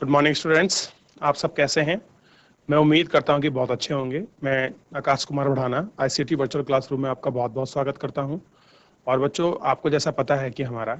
Good morning students. आप सब कैसे हैं? मैं उम्मीद करता हूं कि बहुत अच्छे होंगे। मैं आकाश कुमार बढ़ाना आईसीटी वर्चुअल क्लासरूम में आपका बहुत बहुत स्वागत करता हूं। और बच्चों, आपको जैसा पता है कि हमारा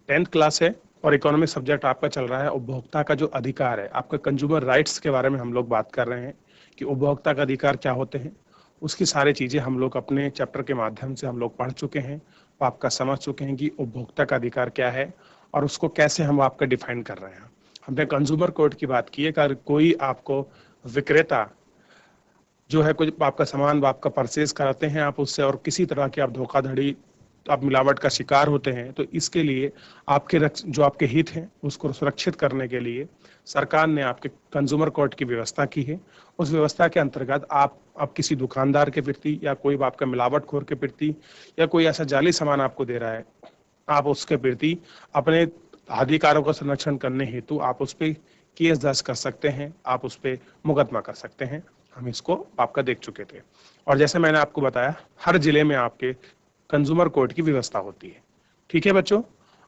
10th क्लास है और इकोनॉमिक सब्जेक्ट आपका चल रहा है उपभोक्ता का जो अधिकार है, आपका कंज्यूमर राइट्स के बारे में हम लोग बात कर रहे हैं कि उपभोक्ता का अधिकार क्या होते हैं। उसकी सारी चीज़ें हम लोग अपने चैप्टर के माध्यम से हम लोग पढ़ चुके हैं, तो आपका समझ चुके हैं कि उपभोक्ता का अधिकार क्या है और उसको कैसे हम आपका डिफाइन कर रहे हैं। हमने कंज्यूमर कोर्ट की बात की है कि अगर कोई आपको विक्रेता जो है कुछ आपका सामान आपका परचेज कराते हैं, आप उससे और किसी तरह की आप धोखाधड़ी, आप मिलावट का शिकार होते हैं, तो इसके लिए आपके जो आपके हित हैं उसको सुरक्षित करने के लिए सरकार ने आपके कंज्यूमर कोर्ट की व्यवस्था की है। उस व्यवस्था के अंतर्गत आप किसी दुकानदार के प्रति या कोई आपका मिलावटखोर के प्रति या कोई ऐसा जाली सामान आपको दे रहा है, आप उसके प्रति अपने अधिकारों का संरक्षण करने हेतु आप उस पर केस दर्ज कर सकते हैं, आप उस पर मुकदमा कर सकते हैं। हम इसको आपका देख चुके थे। और जैसे मैंने आपको बताया, हर जिले में आपके कंज्यूमर कोर्ट की व्यवस्था होती है। ठीक है बच्चों,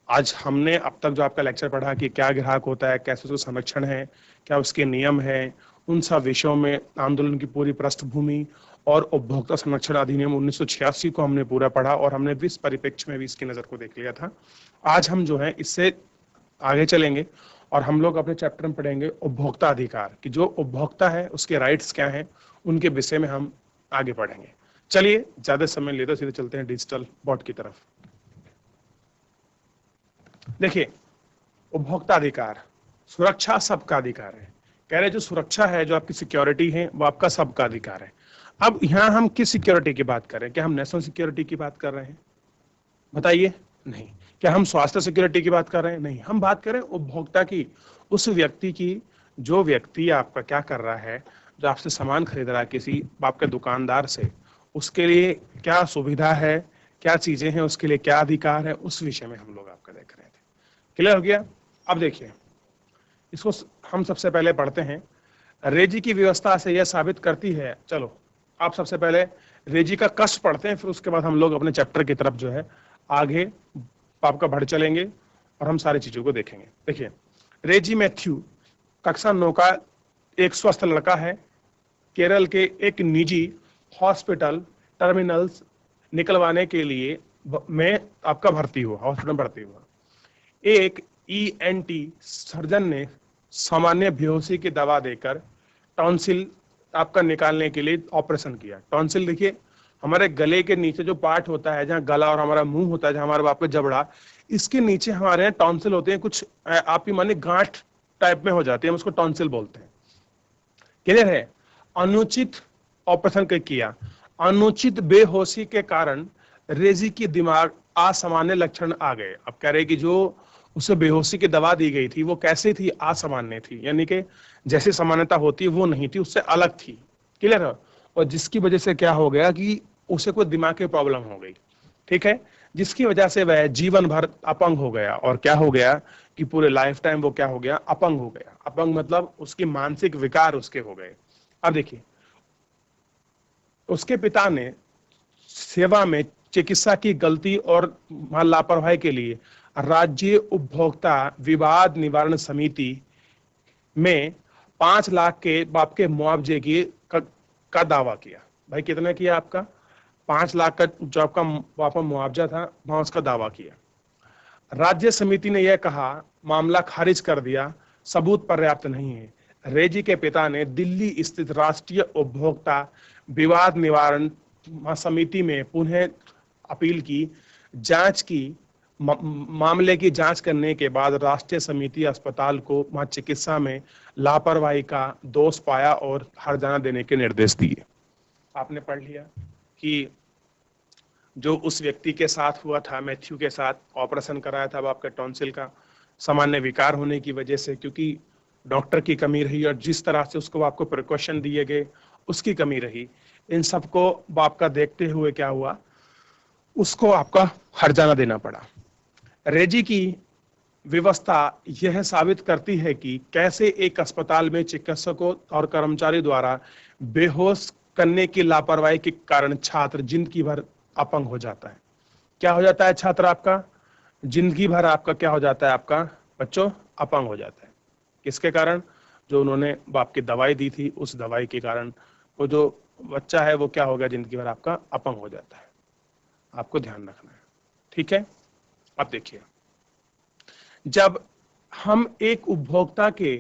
आज हमने अब तक जो आपका लेक्चर पढ़ा कि क्या ग्राहक होता है, कैसे उसका संरक्षण है, क्या उसके नियम है, उन सब विषयों में आंदोलन की पूरी पृष्ठभूमि और उपभोक्ता संरक्षण अधिनियम 1986 को हमने पूरा पढ़ा और हमने विश्व परिप्रेक्ष्य में भी इसकी नजर को देख लिया था। आज हम जो है इससे आगे चलेंगे और हम लोग अपने चैप्टर में पढ़ेंगे उपभोक्ता अधिकार कि जो उपभोक्ता है उसके राइट्स क्या हैं, उनके विषय में हम आगे पढ़ेंगे। चलिए ज्यादा समय लेते सीधे चलते हैं डिजिटल बोर्ड की तरफ। देखिए, उपभोक्ता अधिकार, सुरक्षा सबका अधिकार है। कह रहे जो सुरक्षा है, जो आपकी सिक्योरिटी है, वो आपका सबका अधिकार है। अब यहाँ हम किस सिक्योरिटी की बात कर रहे हैं? क्या हम नेशनल सिक्योरिटी की बात कर रहे हैं? बताइए। नहीं। क्या हम स्वास्थ्य सिक्योरिटी की बात कर रहे हैं? नहीं। हम बात कर रहे हैं उपभोक्ता की, उस व्यक्ति की जो व्यक्ति आपका क्या कर रहा है, जो आपसे सामान खरीद रहा है किसी आपके दुकानदार से, उसके लिए क्या सुविधा है, क्या चीजें हैं, उसके लिए क्या अधिकार है, उस विषय में हम लोग आपका देख रहे थे। क्लियर हो गया? अब देखिए, इसको हम सबसे पहले पढ़ते हैं। रेजी की व्यवस्था से यह साबित करती है, चलो आप सबसे पहले रेजी का कष्ट पढ़ते हैं, फिर उसके बाद हम लोग अपने चैप्टर की तरफ जो है आगे आपका बढ़ चलेंगे और हम सारी चीजों को देखेंगे। देखिए, रेजी मैथ्यू कक्षा 9 का एक स्वस्थ लड़का है। केरल के एक निजी हॉस्पिटल टर्मिनल्स निकलवाने के लिए में आपका भर्ती हुआ, हॉस्पिटल में भर्ती हुआ। एक ईएनटी सर्जन ने सामान्य बेहोशी की दवा देकर टॉन्सिल आपका निकालने के लिए ऑपरेशन किया। टॉन्सिल देखिए, हमारे गले के नीचे जो पार्ट होता है, जहाँ गला और हमारा मुंह होता है, जहाँ हमारे बाप का जबड़ा, इसके नीचे हमारे यहाँ टॉन्सिल होते हैं। कुछ आप ही माने गांठ टाइप में हो जाती है, हम उसको टॉन्सिल बोलते हैं। क्लियर है? अनुचित ऑपरेशन किया, अनुचित बेहोशी के कारण रेजी की दिमाग असामान्य लक्षण आ गए। अब कह रहे कि जो उसे बेहोशी की दवा दी गई थी वो कैसी थी? असामान्य थी, यानी कि जैसी सामान्यता होती है वो नहीं थी, उससे अलग थी। क्लियर है? और जिसकी वजह से क्या हो गया कि उसे कोई दिमाग की प्रॉब्लम हो गई। ठीक है? जिसकी वजह से वह जीवन भर अपंग हो गया। और क्या हो गया कि पूरे लाइफ टाइम वो क्या हो गया? अपंग हो गया। अपंग मतलब उसकी मानसिक विकार उसके हो गए। अब देखिए, उसके पिता ने सेवा में चिकित्सा की गलती और लापरवाही के लिए राज्य उपभोक्ता विवाद निवारण समिति में 5 लाख के बाप के मुआवजे का दावा किया। भाई कितना किया? आपका 5 लाख का जो आपका वापस मुआवजा था, वहां उसका दावा किया। राज्य समिति ने यह कहा, मामला खारिज कर दिया, सबूत पर्याप्त नहीं है। रेजी के पिता ने दिल्ली स्थित राष्ट्रीय उपभोक्ता विवाद निवारण समिति में पुनः अपील की। जांच की मामले की जांच करने के बाद राष्ट्रीय समिति अस्पताल को वहां चिकित्सा में लापरवाही का दोष पाया और हर्जाना देने के निर्देश दिए। आपने पढ़ लिया कि जो उस व्यक्ति के साथ हुआ था, मैथ्यू के साथ ऑपरेशन कराया था, अब आपका टॉन्सिल का सामान्य विकार होने की वजह से, क्योंकि डॉक्टर की कमी रही और जिस तरह से उसको आपको प्रिकॉशन दिए गए उसकी कमी रही, इन सबको आपका देखते हुए क्या हुआ, उसको आपका हर्जाना देना पड़ा। रेजी की व्यवस्था यह साबित करती है कि कैसे एक अस्पताल में चिकित्सकों और कर्मचारी द्वारा बेहोश करने की लापरवाही के कारण छात्र जिंदगी भर अपंग हो जाता है। क्या हो जाता है छात्र? आपका जिंदगी भर आपका क्या हो जाता है? आपका बच्चों अपंग हो जाता है। किसके कारण? जो उन्होंने आपकी दवाई दी थी, उस दवाई के कारण वो जो बच्चा है वो क्या हो गया, जिंदगी भर आपका अपंग हो जाता है। आपको ध्यान रखना है, ठीक है। अब देखिए, जब हम एक उपभोक्ता के,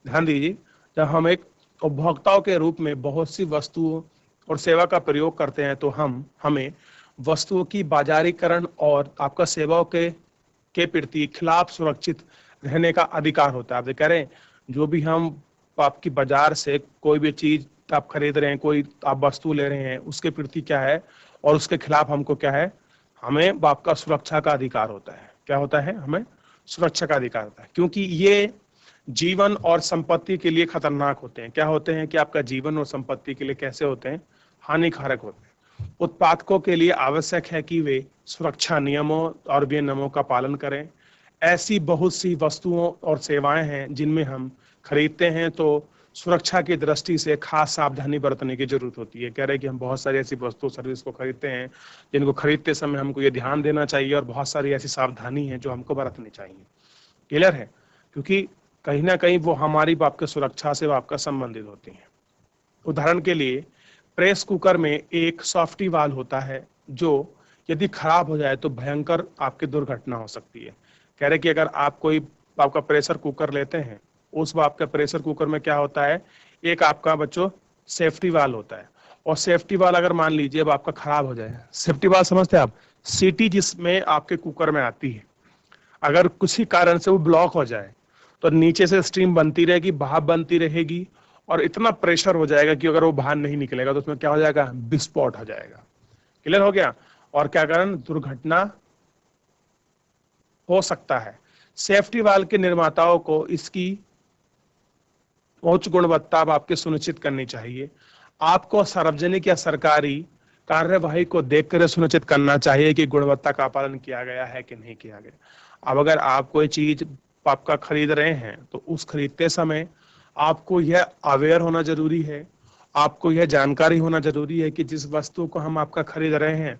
ध्यान दीजिए, जब हम एक उपभोक्ताओं के रूप में बहुत सी वस्तुओं और सेवा का प्रयोग करते हैं तो हमें वस्तुओं की बाजारीकरण और आपका सेवाओं के प्रति खिलाफ सुरक्षित रहने का अधिकार होता है। आप कह रहे हैं जो भी हम आपकी बाजार से कोई भी चीज आप खरीद रहे हैं, कोई आप वस्तु ले रहे हैं, उसके प्रति क्या है और उसके खिलाफ हमको क्या है, हमें आपका सुरक्षा का अधिकार होता है। क्या होता है? हमें सुरक्षा का अधिकार होता है, क्योंकि ये जीवन और संपत्ति के लिए खतरनाक होते हैं। क्या होते हैं कि आपका जीवन और संपत्ति के लिए कैसे होते हैं? हानिकारक होते हैं। उत्पादकों के लिए आवश्यक है कि वे सुरक्षा नियमों और विनियमों का पालन करें। ऐसी बहुत सी वस्तुओं और सेवाएं हैं जिनमें हम खरीदते हैं तो सुरक्षा की दृष्टि से खास सावधानी बरतने की जरूरत होती है। कह रहे हैं कि हम बहुत सारी ऐसी वस्तु सर्विस को खरीदते हैं जिनको खरीदते समय हमको ये ध्यान देना चाहिए और बहुत सारी ऐसी सावधानी है जो हमको बरतनी चाहिए। क्लियर है? क्योंकि कहीं ना कहीं वो हमारी आपके सुरक्षा से आपका संबंधित होती हैं। उदाहरण के लिए प्रेस कुकर में एक सॉफ्टी वाल होता है जो यदि खराब हो जाए तो भयंकर आपकी दुर्घटना हो सकती है। कह रहे कि अगर आप कोई आपका प्रेशर कुकर लेते हैं, उस आपका प्रेशर कुकर में क्या होता है, एक आपका बच्चों सेफ्टी वाल होता है, और सेफ्टी वाल अगर मान लीजिए अब आपका खराब हो जाए, सेफ्टी वाल समझते हैं आप, सीटी जिसमें आपके कुकर में आती है, अगर किसी कारण से वो ब्लॉक हो जाए तो नीचे से स्टीम बनती रहेगी, भाप बनती रहेगी और इतना प्रेशर हो जाएगा कि अगर वो बाहर नहीं निकलेगा तो उसमें क्या हो जाएगा, विस्फोट हो जाएगा। क्लियर हो गया? और क्या कारण, दुर्घटना हो सकता है। सेफ्टी वाल्व के निर्माताओं को इसकी उच्च गुणवत्ता आपके सुनिश्चित करनी चाहिए। आपको सार्वजनिक या सरकारी कार्यवाही को देखकर सुनिश्चित करना चाहिए कि गुणवत्ता का पालन किया गया है कि नहीं किया गया। अब अगर आप कोई चीज आपका खरीद रहे हैं तो उस खरीदते समय आपको यह अवेयर होना जरूरी है, आपको यह जानकारी होना जरूरी है कि जिस वस्तु को हम आपका खरीद रहे हैं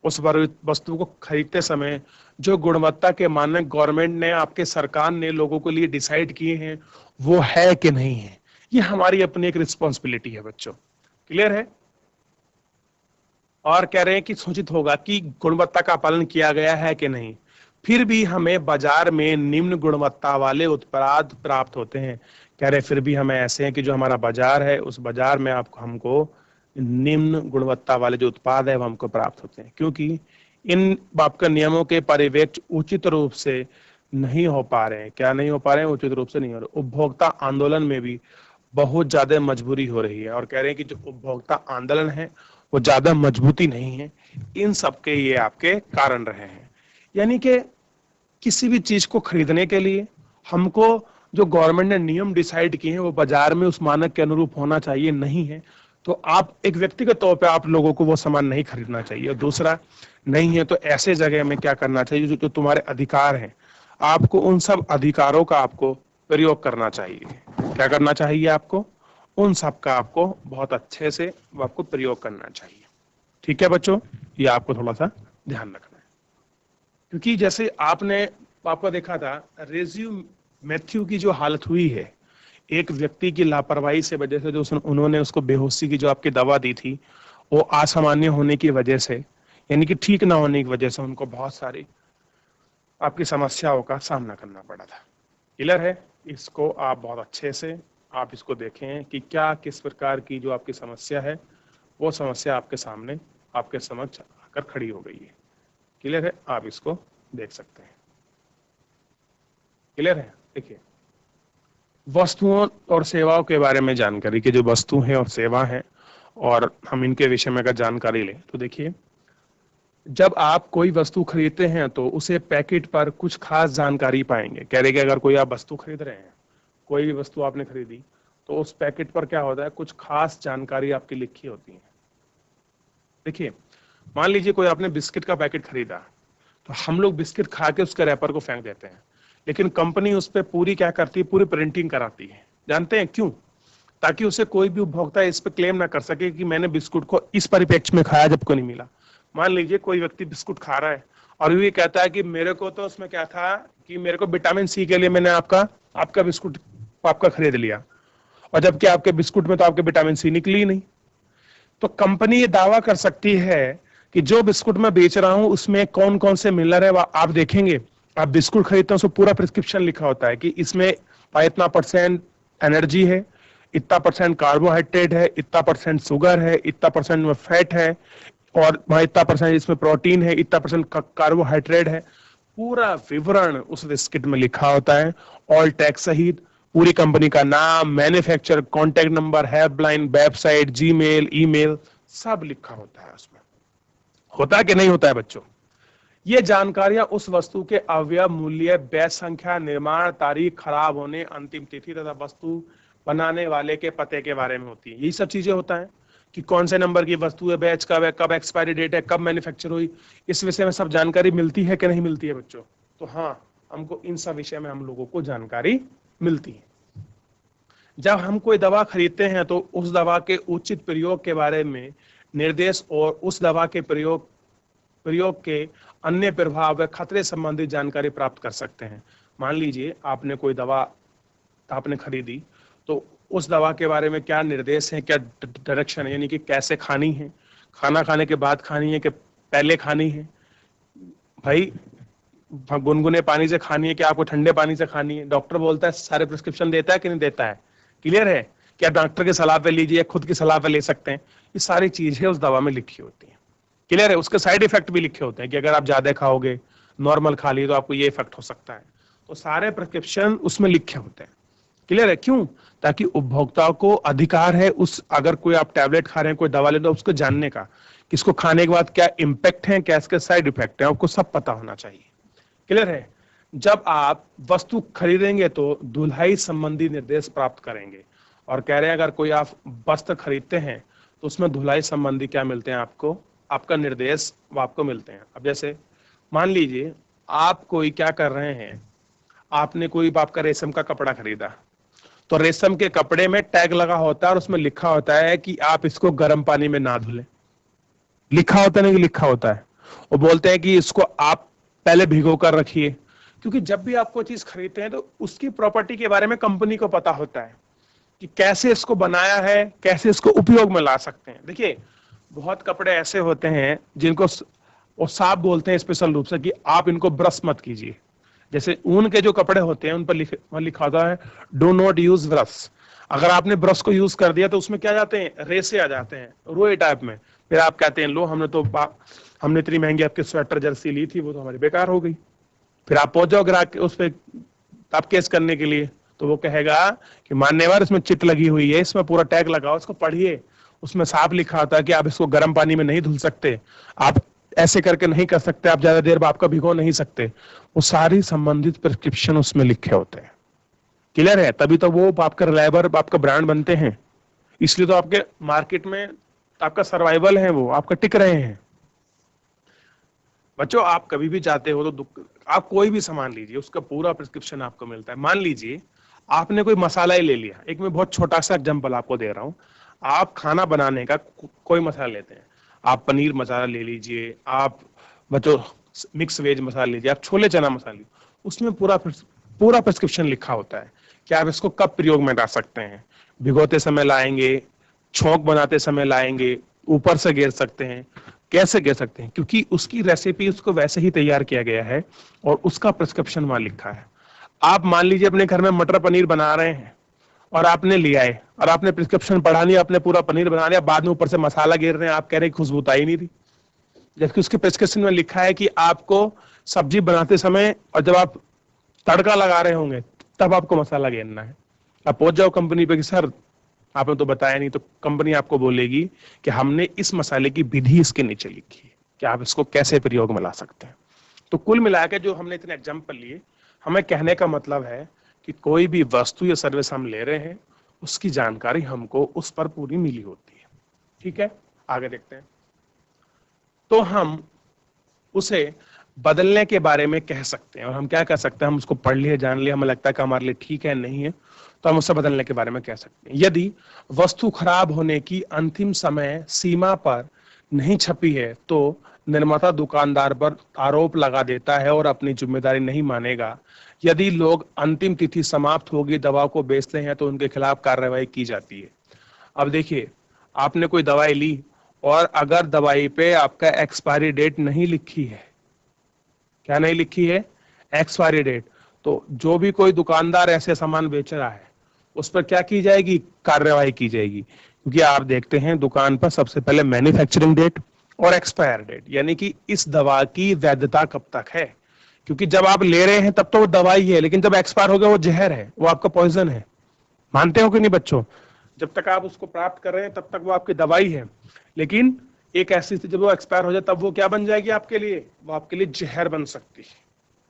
उस वस्तु को खरीदते समय जो गुणवत्ता के मानक गवर्नमेंट ने, आपके सरकार ने लोगों के लिए डिसाइड किए हैं वो है कि नहीं है। ये हमारी अपनी एक रिस्पॉन्सिबिलिटी है बच्चों। क्लियर है? और कह रहे हैं कि सूचित होगा कि गुणवत्ता का पालन किया गया है कि नहीं। फिर भी हमें बाजार में निम्न गुणवत्ता वाले उत्पाद प्राप्त होते हैं। कह रहे फिर भी हमें ऐसे हैं कि जो हमारा बाजार है उस बाजार में हमको निम्न गुणवत्ता वाले जो उत्पाद है वो हमको प्राप्त होते हैं, क्योंकि इन आपका नियमों के पर्यवेक्षण उचित रूप से नहीं हो पा रहे हैं। क्या नहीं हो पा रहे हैं? उचित रूप से नहीं हो रहे। उपभोक्ता आंदोलन में भी बहुत ज्यादा मजबूरी हो रही है, और कह रहे हैं कि जो उपभोक्ता आंदोलन है वो ज्यादा मजबूती नहीं है। इन सबके ये आपके कारण रहे हैं। यानी कि किसी भी चीज को खरीदने के लिए हमको जो गवर्नमेंट ने नियम डिसाइड किए हैं वो बाजार में उस मानक के अनुरूप होना चाहिए, नहीं है तो आप एक व्यक्तिगत तौर पे आप लोगों को वो सामान नहीं खरीदना चाहिए। दूसरा, नहीं है तो ऐसे जगह में क्या करना चाहिए, जो तुम्हारे अधिकार हैं आपको उन सब अधिकारों का आपको प्रयोग करना चाहिए। क्या करना चाहिए? आपको उन सब का आपको बहुत अच्छे से आपको प्रयोग करना चाहिए। ठीक है बच्चों, ये आपको थोड़ा सा ध्यान रखना है, क्योंकि जैसे आपका देखा था रेज्यू मैथ्यू की जो हालत हुई है, एक व्यक्ति की लापरवाही से वजह से जो उन्होंने उसको बेहोशी की जो आपकी दवा दी थी वो असामान्य होने की वजह से, यानी कि ठीक ना होने की वजह से उनको बहुत सारी आपकी समस्याओं का सामना करना पड़ा था। क्लियर है? इसको आप बहुत अच्छे से आप इसको देखें कि क्या किस प्रकार की जो आपकी समस्या है वो समस्या आपके सामने आपके समक्ष आकर खड़ी हो गई है। क्लियर है? आप इसको देख सकते हैं। क्लियर है? देखिए, वस्तुओं और सेवाओं के बारे में जानकारी की जो वस्तु है और सेवा है, और हम इनके विषय में अगर जानकारी लें तो देखिए, जब आप कोई वस्तु खरीदते हैं तो उसे पैकेट पर कुछ खास जानकारी पाएंगे। कह रहे कि अगर कोई आप वस्तु खरीद रहे हैं, कोई भी वस्तु आपने खरीदी तो उस पैकेट पर क्या होता है, कुछ खास जानकारी आपकी लिखी होती है। देखिए, मान लीजिए कोई आपने बिस्किट का पैकेट खरीदा तो हम लोग बिस्किट खा के उसके रैपर को फेंक देते हैं, लेकिन कंपनी उस पर पूरी क्या करती है, पूरी प्रिंटिंग कराती है। जानते हैं क्यों? ताकि उसे कोई भी उपभोक्ता इस पर क्लेम ना कर सके कि मैंने बिस्कुट को इस परिप्रेक्ष्य में खाया जबको नहीं मिला। मान लीजिए कोई व्यक्ति बिस्कुट खा रहा है और ये कहता है कि मेरे को तो उसमें क्या था कि मेरे को विटामिन सी के लिए मैंने आपका बिस्कुट वो आपका खरीद लिया, और जबकि आपके बिस्कुट में तो आपके विटामिन सी निकली ही नहीं। तो कंपनी ये दावा कर सकती है कि जो बिस्कुट मैं बेच रहा हूं उसमें कौन कौन से मिनरल है, आप देखेंगे। आप बिस्कुट खरीदते हैं उसमें पूरा प्रिस्क्रिप्शन लिखा होता है कि इसमें इतना परसेंट एनर्जी है, इतना परसेंट कार्बोहाइड्रेट है, इतना परसेंट शुगर है, इतना परसेंट में फैट है, और वहां इतना परसेंट इसमें प्रोटीन है, इतना परसेंट कार्बोहाइड्रेट है। पूरा विवरण उस बिस्किट में लिखा होता है, ऑल टैक्स सहित। पूरी कंपनी का नाम, manufacture, contact number, helpline, website, Gmail, email, सब लिखा होता है उसमें। होता है कि नहीं होता है बच्चों? ये जानकारियां उस वस्तु के अवयव, मूल्य, बैच संख्या, निर्माण तारीख, खराब होने, अंतिम तिथि तथा वस्तु बनाने वाले के पते के बारे में होती है। यही सब चीजें होता है कि कौन से नंबर की वस्तु है, बैच कब है, कब एक्सपायरी डेट है, कब मैन्युफैक्चर हुई, इस विषय में सब जानकारी मिलती है कि नहीं मिलती है बच्चों? तो हाँ, हमको इन सब विषय में हम लोगों को जानकारी मिलती है। जब हम कोई दवा खरीदते हैं तो उस दवा के उचित प्रयोग के बारे में निर्देश और उस दवा के प्रयोग के अन्य प्रभाव व खतरे संबंधी जानकारी प्राप्त कर सकते हैं। मान लीजिए आपने कोई दवा आपने खरीदी, तो उस दवा के बारे में क्या निर्देश है, क्या डायरेक्शन है, यानी कि कैसे खानी है, खाना खाने के बाद खानी है कि पहले खानी है, भाई गुनगुने पानी से खानी है कि आपको ठंडे पानी से खानी है। डॉक्टर बोलता है, सारे प्रिस्क्रिप्शन देता है कि नहीं देता है? क्लियर है? क्या डॉक्टर की सलाह पे लीजिए, खुद की सलाह पे ले सकते हैं? ये सारी चीजें उस दवा में लिखी होती है। क्लियर है? उसके साइड इफेक्ट भी लिखे होते हैं कि अगर आप ज्यादा खाओगे, नॉर्मल खा लिए, तो आपको ये इफेक्ट हो सकता है। तो सारे प्रिस्क्रिप्शन उसमें लिखे होते हैं। क्लियर है? क्यों? ताकि उपभोक्ता को अधिकार है उस, अगर कोई आप टैबलेट खा रहे हैं, कोई दवा ले रहे, उसको जानने का कि इसको खाने के बाद क्या इम्पैक्ट है, क्या इसके साइड इफेक्ट है, आपको सब पता होना चाहिए। क्लियर है? जब आप वस्तु खरीदेंगे तो धुलाई संबंधी निर्देश प्राप्त करेंगे, और कह रहे हैं अगर कोई आप वस्त्र खरीदते हैं तो उसमें धुलाई संबंधी क्या मिलते हैं आपको, आपका निर्देश वो आपको मिलते हैं। अब जैसे मान लीजिए आप कोई क्या कर रहे हैं, आपने कोई आपका रेशम का कपड़ा खरीदा, तो रेशम के कपड़े में टैग लगा होता है और उसमें लिखा होता है कि आप इसको गर्म पानी में ना धुलें। लिखा होता नहीं, लिखा होता है। वो बोलते हैं कि इसको आप पहले भिगो कर रखिए, क्योंकि जब भी आप कोई चीज खरीदते हैं तो उसकी प्रॉपर्टी के बारे में कंपनी को पता होता है कि कैसे इसको बनाया है, कैसे इसको उपयोग में ला सकते हैं। देखिए, बहुत कपड़े ऐसे होते हैं जिनको वो साफ बोलते हैं स्पेशल रूप से कि आप इनको ब्रश मत कीजिए। जैसे ऊन के जो कपड़े होते हैं उन पर लिखा होता है डू नॉट यूज ब्रश। अगर आपने ब्रश को यूज कर दिया तो उसमें क्या जाते हैं, रेसे आ जाते हैं, रोए टाइप में। फिर आप कहते हैं लो, हमने इतनी महंगी आपकी स्वेटर जर्सी ली थी, वो तो हमारी बेकार हो गई। फिर आप पहुंच जाओ ग्राहक उस पर आप केस करने के लिए, तो वो कहेगा कि मान्यवर इसमें चिट लगी हुई है, इसमें पूरा टैग लगाओ, इसको पढ़िए, उसमें साफ लिखा होता है कि आप इसको गर्म पानी में नहीं धुल सकते, आप ऐसे करके नहीं कर सकते, आप ज्यादा देर आपका भिगो नहीं सकते। वो सारी संबंधित प्रिस्क्रिप्शन उसमें लिखे होते हैं। क्लियर है? तभी तो वो आपका रिलायबल, आपका ब्रांड बनते हैं। इसलिए तो आपके मार्केट में आपका सर्वाइवल है, वो आपका टिक रहे हैं। बच्चों, आप कभी भी जाते हो तो आप कोई भी सामान लीजिए, उसका पूरा प्रिस्क्रिप्शन आपको मिलता है। मान लीजिए आपने कोई मसाला ही ले लिया, एक मैं बहुत छोटा सा एग्जांपल आपको दे रहा हूं। आप खाना बनाने का कोई मसाला लेते हैं, आप पनीर मसाला ले लीजिए, आप बच्चों मिक्स वेज मसाला लीजिए, आप छोले चना मसाला लीजिए, उसमें पूरा प्रिस्क्रिप्शन लिखा होता है कि आप इसको कब प्रयोग में ला सकते हैं। भिगोते समय लाएंगे, छोंक बनाते समय लाएंगे, ऊपर से गिर सकते हैं, कैसे गिर सकते हैं, क्योंकि उसकी रेसिपी उसको वैसे ही तैयार किया गया है और उसका प्रिस्क्रिप्शन वहां लिखा है। आप मान लीजिए अपने घर में मटर पनीर बना रहे हैं और आपने लिया है और आपने प्रिस्क्रिप्शन पढ़ा नहीं, आपने पूरा पनीर बना लिया, बाद में ऊपर से मसाला गिर रहे हैं, आप कह रहे हैं खुशबू आई नहीं थी, जबकि उसके प्रिस्क्रिप्शन में लिखा है कि आपको सब्जी बनाते समय और जब आप तड़का लगा रहे होंगे तब आपको मसाला गिरना है। आप पहुंच जाओ कंपनी पे कि सर आपने तो बताया नहीं, तो कंपनी आपको बोलेगी कि हमने इस मसाले की विधि इसके नीचे लिखी है कि आप इसको कैसे प्रयोग में ला सकते हैं। तो कुल मिलाकर जो हमने इतने एग्जाम्पल लिए, हमें कहने का मतलब है कि कोई भी वस्तु या सर्विस हम ले रहे हैं उसकी जानकारी हमको उस पर पूरी मिली होती है। ठीक है, आगे देखते हैं। तो हम उसे बदलने के बारे में कह सकते हैं, और हम क्या कह सकते हैं, हम उसको पढ़ लिए, जान लिए, हमें लगता है कि हमारे लिए ठीक है, नहीं है, तो हम उसे बदलने के बारे में कह सकते हैं। यदि वस्तु खराब होने की अंतिम समय सीमा पर नहीं छपी है तो निर्माता दुकानदार पर आरोप लगा देता है और अपनी जिम्मेदारी नहीं मानेगा, यदि लोग अंतिम तिथि समाप्त होगी दवा को बेचते हैं तो उनके खिलाफ कार्रवाई की जाती है। अब देखिए, आपने कोई दवाई ली और अगर दवाई पे आपका एक्सपायरी डेट नहीं लिखी है, क्या नहीं लिखी है? एक्सपायरी डेट, तो जो भी कोई दुकानदार ऐसे सामान बेच रहा है उस पर क्या की जाएगी? कार्रवाई की जाएगी। क्योंकि आप देखते हैं दुकान पर सबसे पहले मैन्युफैक्चरिंग डेट और एक्सपायर डेट, यानी कि इस दवा की वैधता कब तक है। क्योंकि जब आप ले रहे हैं तब तो वो दवाई है, लेकिन जब एक्सपायर हो गया वो जहर है, वो आपका पॉइजन है। मानते हो कि नहीं बच्चों? जब तक आप उसको प्राप्त कर रहे हैं तब तक वो आपकी दवाई है, लेकिन एक ऐसी स्थिति जब वो एक्सपायर हो जाए तब वो क्या बन जाएगी आपके लिए? वो आपके लिए जहर बन सकती है।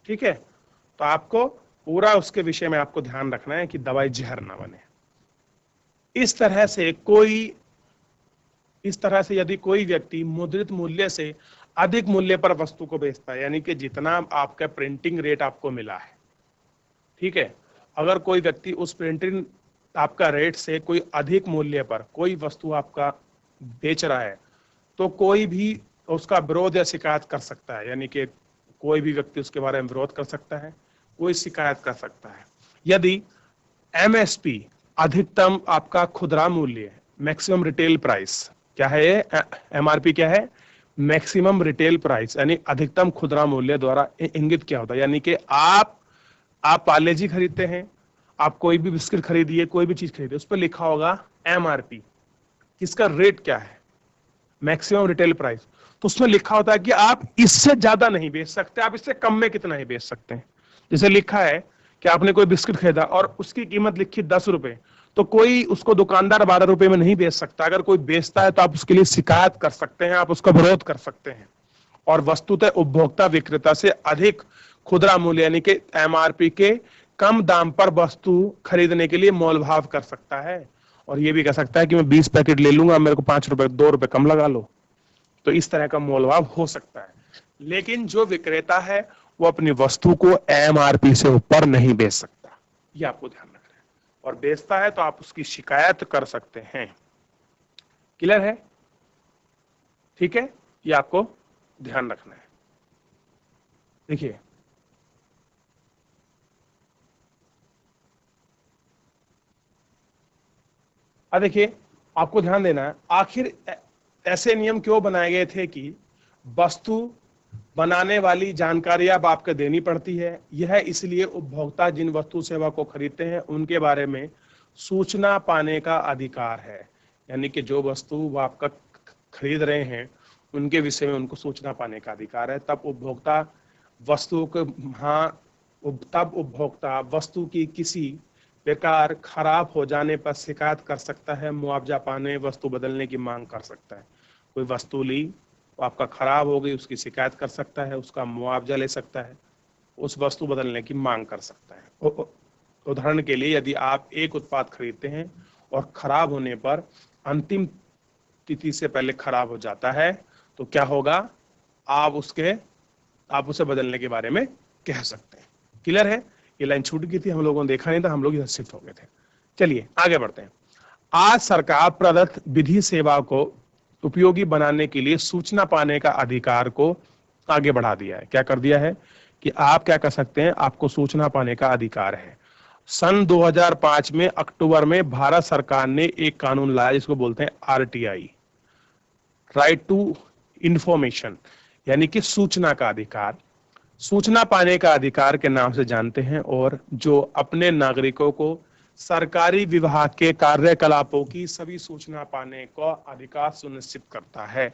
ठीक है, तो आपको पूरा उसके विषय में आपको ध्यान रखना है कि दवाई जहर ना बने। इस तरह से यदि कोई व्यक्ति मुद्रित मूल्य से अधिक मूल्य पर वस्तु को बेचता है, यानी कि जितना आपका प्रिंटिंग रेट आपको मिला है, ठीक है, अगर कोई व्यक्ति उस प्रिंटिंग आपका रेट से कोई अधिक मूल्य पर कोई वस्तु आपका बेच रहा है, तो कोई भी उसका विरोध या शिकायत कर सकता है। यानी कि कोई भी व्यक्ति उसके बारे में विरोध कर सकता है, कोई शिकायत कर सकता है। यदि एमएसपी, अधिकतम आपका खुदरा मूल्य, मैक्सिमम रिटेल प्राइस, क्या है ये? एमआरपी क्या है? मैक्सिमम रिटेल प्राइस, यानी अधिकतम खुदरा मूल्य द्वारा इंगित क्या होता है? यानी कि आप पार्ले जी खरीदते हैं, आप कोई भी बिस्किट खरीदिए, कोई भी चीज खरीदिए, उस पर लिखा होगा एमआरपी, किसका रेट क्या है, मैक्सिमम रिटेल प्राइस। तो उसमें लिखा होता है कि आप इससे ज्यादा नहीं बेच सकते, आप इससे कम में कितना ही बेच सकते हैं। जैसे लिखा है कि आपने कोई बिस्किट खरीदा और उसकी कीमत लिखी 10 रुपए, तो कोई उसको दुकानदार 12 रुपए में नहीं बेच सकता। अगर कोई बेचता है तो आप उसके लिए शिकायत कर सकते हैं, आप उसका विरोध कर सकते हैं, और वस्तुतः उपभोक्ता विक्रेता से अधिक खुदरा मूल्य यानी कि एमआरपी के कम दाम पर वस्तु खरीदने के लिए मोल भाव कर सकता है। और ये भी कह सकता है कि मैं 20 पैकेट ले लूंगा, मेरे को 5 रुपए 2 रुपए कम लगा लो। तो इस तरह का मोल भाव हो सकता है, लेकिन जो विक्रेता है वो अपनी वस्तु को एमआरपी से ऊपर नहीं बेच सकता, ये आपको ध्यान रखना है। और बेचता है तो आप उसकी शिकायत कर सकते हैं। क्लियर है? ठीक है, ये आपको ध्यान रखना है। देखिए, अब देखिए, आपको ध्यान देना है, आखिर ऐसे नियम क्यों बनाए गए थे कि वस्तु बनाने वाली जानकारी अब आपको देनी पड़ती है। यह इसलिए उपभोक्ता जिन वस्तु सेवा को खरीदते हैं उनके बारे में सूचना पाने का अधिकार है। यानी कि जो वस्तु वो आपका खरीद रहे हैं उनके विषय में उनको सूचना पाने का अधिकार है। तब उपभोक्ता वस्तु को तब उपभोक्ता वस्तु की किसी प्रकार खराब हो जाने पर शिकायत कर सकता है, मुआवजा पाने, वस्तु बदलने की मांग कर सकता है। कोई वस्तु ली, वो आपका खराब हो गई, उसकी शिकायत कर सकता है, उसका मुआवजा ले सकता है, उस वस्तु बदलने की मांग कर सकता है। उदाहरण के लिए, यदि आप एक उत्पाद खरीदते हैं और खराब होने पर अंतिम तिथि से पहले खराब हो जाता है, तो क्या होगा? आप उसे बदलने के बारे में कह सकते हैं। क्लियर है? ये लाइन छूट गई थी, हम लोगों ने देखा नहीं था, हम लोग इधर शिफ्ट हो गए थे। चलिए आगे बढ़ते हैं। आज सरकार प्रदत्त विधि सेवा को उपयोगी बनाने के लिए सूचना पाने का अधिकार को आगे बढ़ा दिया है। क्या कर दिया है कि आप क्या कर सकते हैं, आपको सूचना पाने का अधिकार है। सन 2005 में अक्टूबर में भारत सरकार ने एक कानून लाया जिसको बोलते हैं आरटीआई, राइट टू इंफॉर्मेशन, यानी कि सूचना का अधिकार। सूचना पाने का अधिकार के नाम से जानते हैं, और जो अपने नागरिकों को सरकारी विभाग के कार्यकलापों की सभी सूचना पाने का अधिकार सुनिश्चित करता है।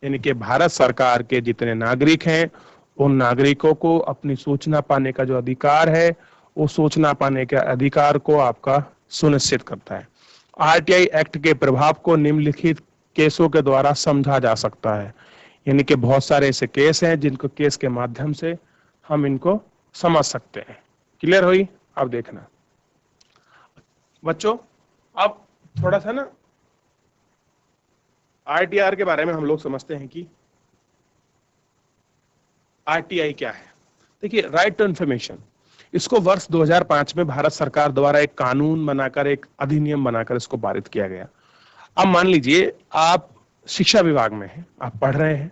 यानी कि भारत सरकार के जितने नागरिक हैं उन नागरिकों को अपनी सूचना पाने का जो अधिकार है वो सूचना पाने के अधिकार को आपका सुनिश्चित करता है। आरटीआई एक्ट के प्रभाव को निम्नलिखित केसों के द्वारा समझा जा सकता है। यानी कि बहुत सारे ऐसे केस हैं जिनको केस के माध्यम से हम इनको समझ सकते हैं। क्लियर हुई? अब देखना बच्चों, अब थोड़ा सा ना आरटीआर के बारे में हम लोग समझते हैं कि आरटीआई क्या है। देखिए, राइट टू इंफॉर्मेशन, इसको वर्ष 2005 में भारत सरकार द्वारा एक कानून बनाकर, एक अधिनियम बनाकर इसको पारित किया गया। अब मान लीजिए आप शिक्षा विभाग में हैं, आप पढ़ रहे हैं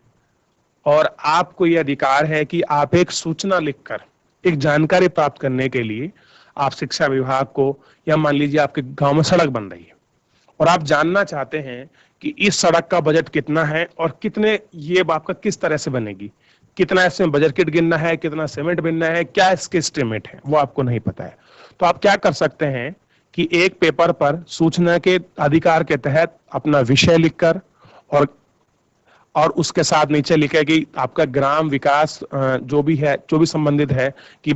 और आपको यह अधिकार है कि आप एक सूचना लिखकर एक जानकारी प्राप्त करने के लिए आप शिक्षा विभाग को, या मान लीजिए आपके गांव में सड़क बन रही है और आप जानना चाहते हैं कि इस सड़क का बजट कितना है और कितने ये आपका किस तरह से बनेगी, कितना इसमें बजट किट गिनना है, कितना सीमेंट बिनना है, क्या इसके एस्टिमेट है, वो आपको नहीं पता है। तो आप क्या कर सकते हैं कि एक पेपर पर सूचना के अधिकार के तहत अपना विषय लिखकर और उसके साथ नीचे लिखे कि आपका ग्राम विकास जो भी है, जो भी संबंधित है, कि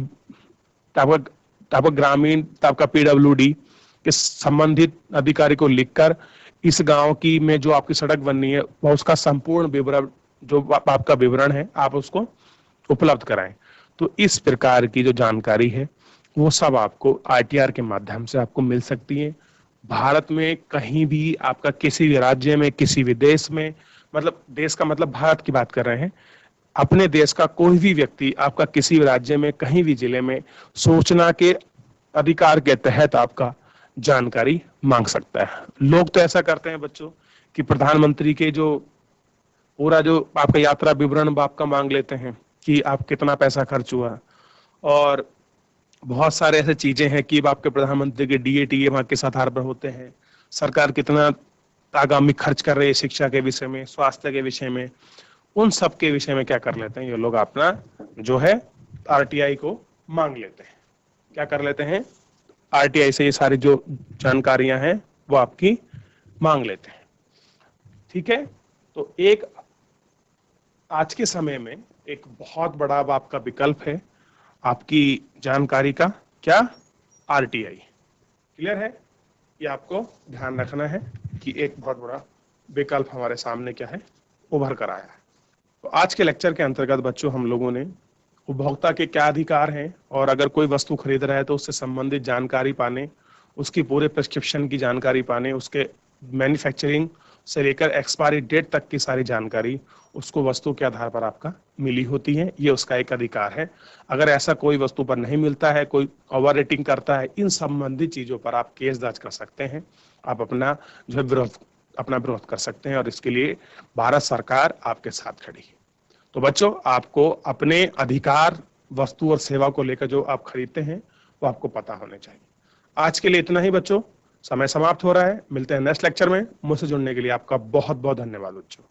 आपका ग्रामीण, आपका पीडब्ल्यूडी के संबंधित अधिकारी को लिखकर इस गांव की में जो आपकी सड़क बननी है वह उसका संपूर्ण विवरण, जो आपका विवरण है, आप उसको उपलब्ध कराएं। तो इस प्रकार की जो जानकारी है वो सब आपको आरटीआर के माध्यम से आपको मिल सकती है। भारत में कहीं भी आपका किसी भी राज्य में, किसी भी देश में, मतलब देश का मतलब भारत की बात कर रहे हैं, अपने देश का कोई भी व्यक्ति आपका किसी भी राज्य में, कहीं भी जिले में सूचना के अधिकार के तहत आपका जानकारी मांग सकता है। लोग तो ऐसा करते हैं बच्चों कि प्रधानमंत्री के जो पूरा जो आपका यात्रा विवरण आपका मांग लेते हैं कि आप कितना पैसा खर्च हुआ, और बहुत सारे ऐसे चीजें हैं कि आपके प्रधानमंत्री के डीए वहां किस आधार पर होते हैं, सरकार कितना आगामी खर्च कर रही है शिक्षा के विषय में, स्वास्थ्य के विषय में, उन सब के विषय में क्या कर लेते हैं ये लोग अपना जो है आरटीआई को मांग लेते हैं। क्या कर लेते हैं, आरटीआई से ये सारी जो जानकारियां हैं वो आपकी मांग लेते हैं। ठीक है, तो एक आज के समय में एक बहुत बड़ा आपका विकल्प है आपकी जानकारी का, क्या, आरटीआई। क्लियर है, ये आपको ध्यान रखना है कि एक बहुत बड़ा विकल्प हमारे सामने क्या है, उभर कर आया है। तो आज के लेक्चर के अंतर्गत बच्चों हम लोगों ने उपभोक्ता के क्या अधिकार हैं, और अगर कोई वस्तु खरीद रहा है तो उससे संबंधित जानकारी पाने, उसकी पूरे प्रिस्क्रिप्शन की जानकारी पाने, उसके मैन्युफैक्चरिंग से लेकर एक्सपायरी डेट तक की सारी जानकारी उसको वस्तु के आधार पर आपका मिली होती है, ये उसका एक अधिकार है। अगर ऐसा कोई वस्तु पर नहीं मिलता है, कोई ओवर रेटिंग करता है, इन संबंधित चीजों पर आप केस दर्ज कर सकते हैं, आप अपना जो है विरोध कर सकते हैं, और इसके लिए भारत सरकार आपके साथ खड़ी है। तो बच्चों आपको अपने अधिकार, वस्तु और सेवा को लेकर जो आप खरीदते हैं वो आपको पता होने चाहिए। आज के लिए इतना ही बच्चों, समय समाप्त हो रहा है, मिलते हैं नेक्स्ट लेक्चर में। मुझसे जुड़ने के लिए आपका बहुत बहुत धन्यवाद बच्चों।